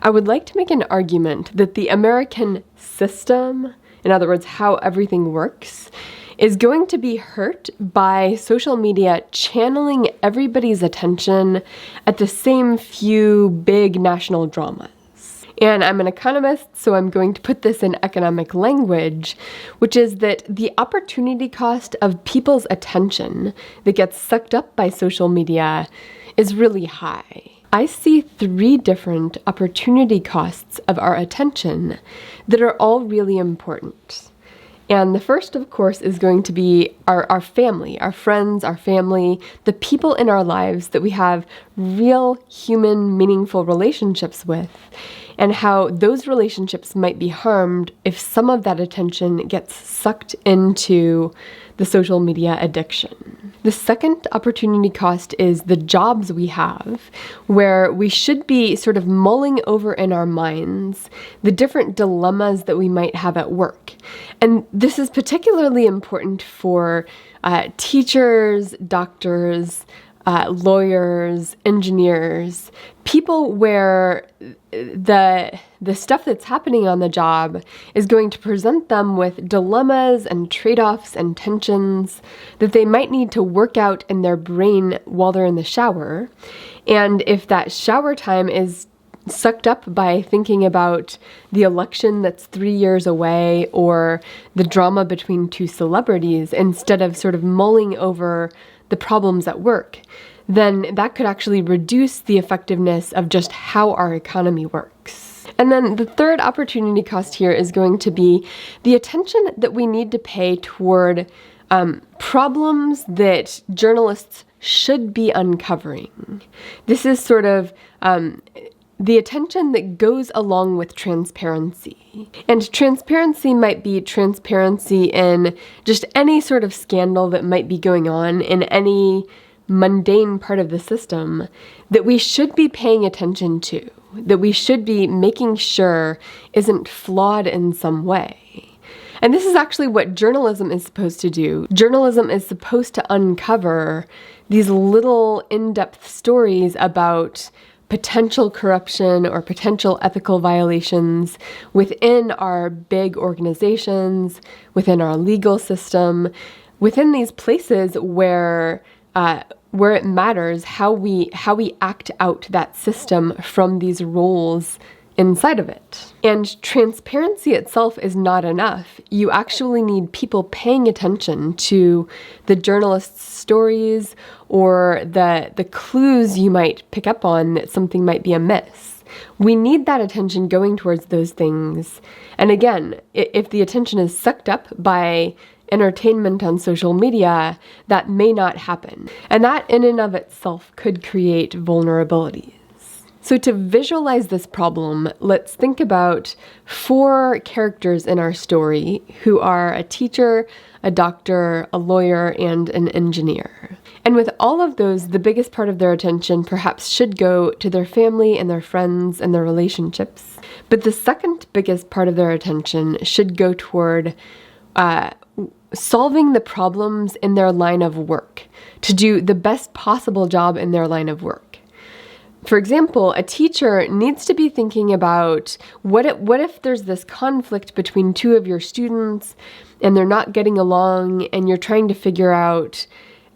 I would like to make an argument that the American system, in other words, how everything works, is going to be hurt by social media channeling everybody's attention at the same few big national dramas. And I'm an economist, so I'm going to put this in economic language, which is that the opportunity cost of people's attention that gets sucked up by social media is really high. I see 3 different opportunity costs of our attention that are all really important. And the first, of course, is going to be our family, our friends, our family, the people in our lives that we have real human, meaningful relationships with, and how those relationships might be harmed if some of that attention gets sucked into the social media addiction. The second opportunity cost is the jobs we have, where we should be sort of mulling over in our minds the different dilemmas that we might have at work. And this is particularly important for teachers, doctors, lawyers, engineers, people where the stuff that's happening on the job is going to present them with dilemmas and trade-offs and tensions that they might need to work out in their brain while they're in the shower. And if that shower time is sucked up by thinking about the election that's 3 years away or the drama between 2 celebrities instead of sort of mulling over the problems at work, then that could actually reduce the effectiveness of just how our economy works. And then the third opportunity cost here is going to be the attention that we need to pay toward problems that journalists should be uncovering. This is sort of the attention that goes along with transparency. And transparency might be transparency in just any sort of scandal that might be going on in any mundane part of the system that we should be paying attention to, that we should be making sure isn't flawed in some way. And this is actually what journalism is supposed to do. Journalism is supposed to uncover these little in-depth stories about potential corruption or potential ethical violations within our big organizations, within our legal system, within these places where it matters how we act out that system from these roles inside of it. And transparency itself is not enough. You actually need people paying attention to the journalist's stories or the clues you might pick up on that something might be amiss. We need that attention going towards those things. And again, if the attention is sucked up by entertainment on social media, that may not happen. And that in and of itself could create vulnerabilities. So to visualize this problem, let's think about 4 characters in our story who are a teacher, a doctor, a lawyer, and an engineer. And with all of those, the biggest part of their attention perhaps should go to their family and their friends and their relationships. But the second biggest part of their attention should go toward solving the problems in their line of work, to do the best possible job in their line of work. For example, a teacher needs to be thinking about what if there's this conflict between 2 of your students and they're not getting along and you're trying to figure out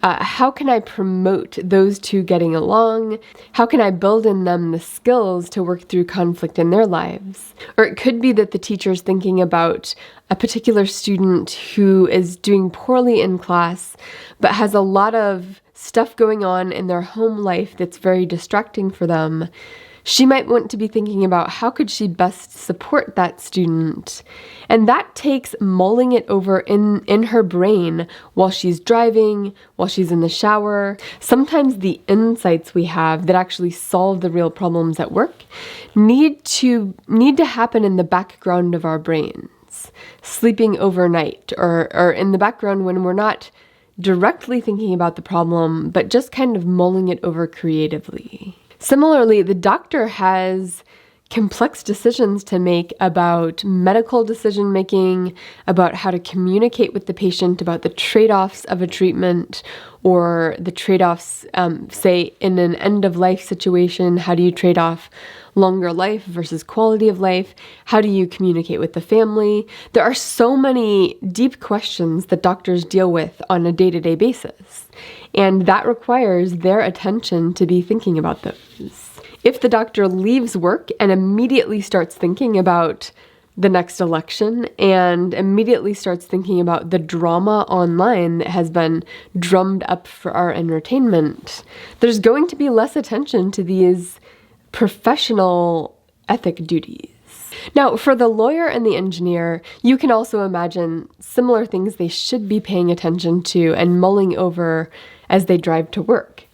how can I promote those 2 getting along? How can I build in them the skills to work through conflict in their lives? Or it could be that the teacher's thinking about a particular student who is doing poorly in class but has a lot of stuff going on in their home life that's very distracting for them. She might want to be thinking about how could she best support that student. And that takes mulling it over in her brain while she's driving, while she's in the shower. Sometimes the insights we have that actually solve the real problems at work need to happen in the background of our brains, sleeping overnight, or in the background when we're not directly thinking about the problem, but just kind of mulling it over creatively. Similarly, the doctor has complex decisions to make about medical decision making, about how to communicate with the patient, about the trade-offs of a treatment, or the trade-offs, say, in an end-of-life situation. How do you trade off longer life versus quality of life? How do you communicate with the family? There are so many deep questions that doctors deal with on a day-to-day basis, and that requires their attention to be thinking about those. If the doctor leaves work and immediately starts thinking about the next election and immediately starts thinking about the drama online that has been drummed up for our entertainment, there's going to be less attention to these professional ethic duties. Now, for the lawyer and the engineer, you can also imagine similar things they should be paying attention to and mulling over as they drive to work.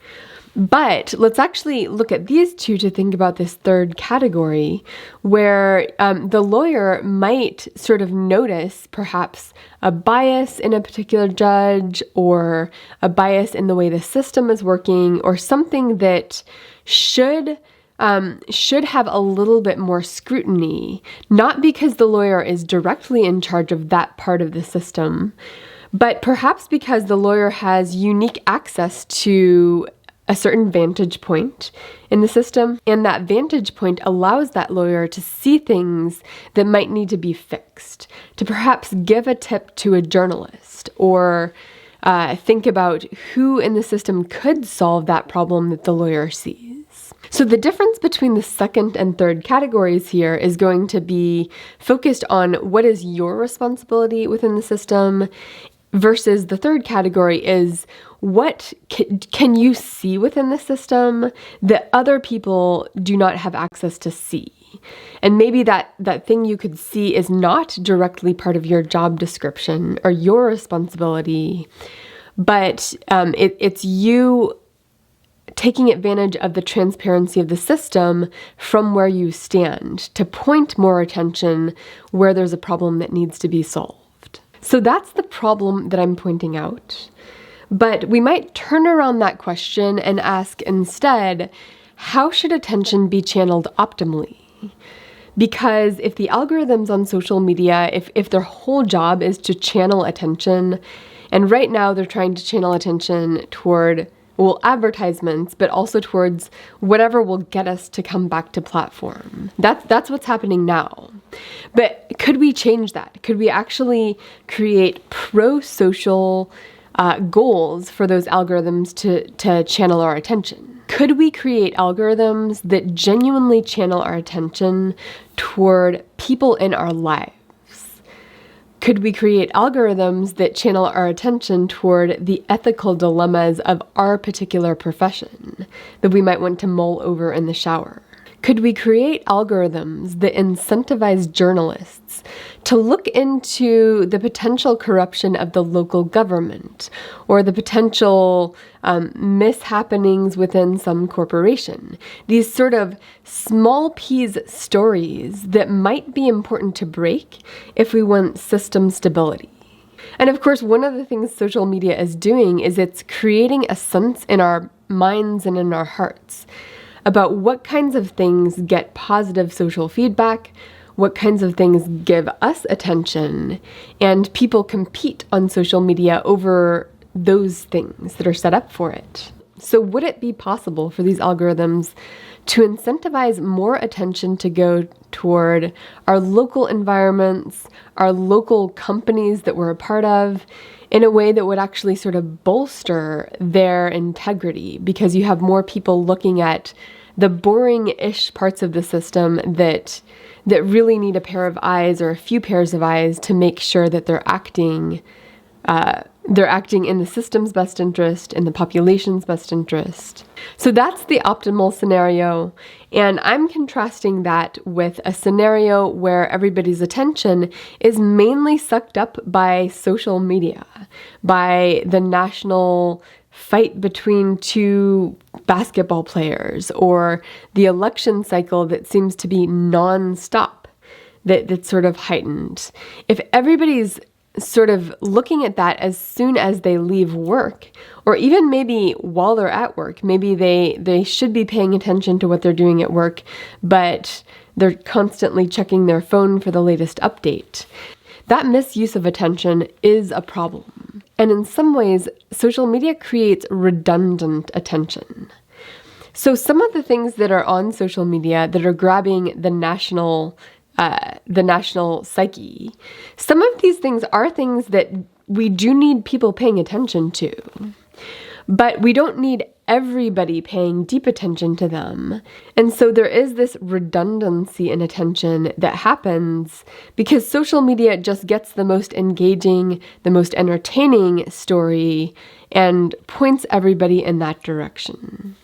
But let's actually look at these two to think about this third category, where the lawyer might sort of notice perhaps a bias in a particular judge, or a bias in the way the system is working, or something that should have a little bit more scrutiny, not because the lawyer is directly in charge of that part of the system, but perhaps because the lawyer has unique access to a certain vantage point in the system, and that vantage point allows that lawyer to see things that might need to be fixed, to perhaps give a tip to a journalist, or think about who in the system could solve that problem that the lawyer sees. So the difference between the second and third categories here is going to be focused on what is your responsibility within the system, versus the third category is what can you see within the system that other people do not have access to see. And maybe that thing you could see is not directly part of your job description or your responsibility, but it's you taking advantage of the transparency of the system from where you stand to point more attention where there's a problem that needs to be solved. So that's the problem that I'm pointing out. But we might turn around that question and ask instead, how should attention be channeled optimally? Because if the algorithms on social media, if their whole job is to channel attention, and right now they're trying to channel attention toward, well, advertisements, but also towards whatever will get us to come back to platform. That's what's happening now. But could we change that? Could we actually create pro-social goals for those algorithms to channel our attention? Could we create algorithms that genuinely channel our attention toward people in our lives? Could we create algorithms that channel our attention toward the ethical dilemmas of our particular profession that we might want to mull over in the shower? Could we create algorithms that incentivize journalists to look into the potential corruption of the local government or the potential mishappenings within some corporation? These sort of small peas stories that might be important to break if we want system stability. And of course, one of the things social media is doing is it's creating a sense in our minds and in our hearts about what kinds of things get positive social feedback, what kinds of things give us attention, and people compete on social media over those things that are set up for it. So would it be possible for these algorithms to incentivize more attention to go toward our local environments, our local companies that we're a part of, in a way that would actually sort of bolster their integrity, because you have more people looking at the boring-ish parts of the system that really need a pair of eyes or a few pairs of eyes to make sure that they're acting in the system's best interest, in the population's best interest. So that's the optimal scenario, and I'm contrasting that with a scenario where everybody's attention is mainly sucked up by social media, by the national fight between two basketball players, or the election cycle that seems to be non-stop, that's sort of heightened. If everybody's sort of looking at that as soon as they leave work, or even maybe while they're at work, maybe they should be paying attention to what they're doing at work, but they're constantly checking their phone for the latest update. That misuse of attention is a problem. And in some ways, social media creates redundant attention. So some of the things that are on social media that are grabbing the national psyche, some of these things are things that we do need people paying attention to, but we don't need everybody paying deep attention to them. And so there is this redundancy in attention that happens because social media just gets the most engaging, the most entertaining story and points everybody in that direction.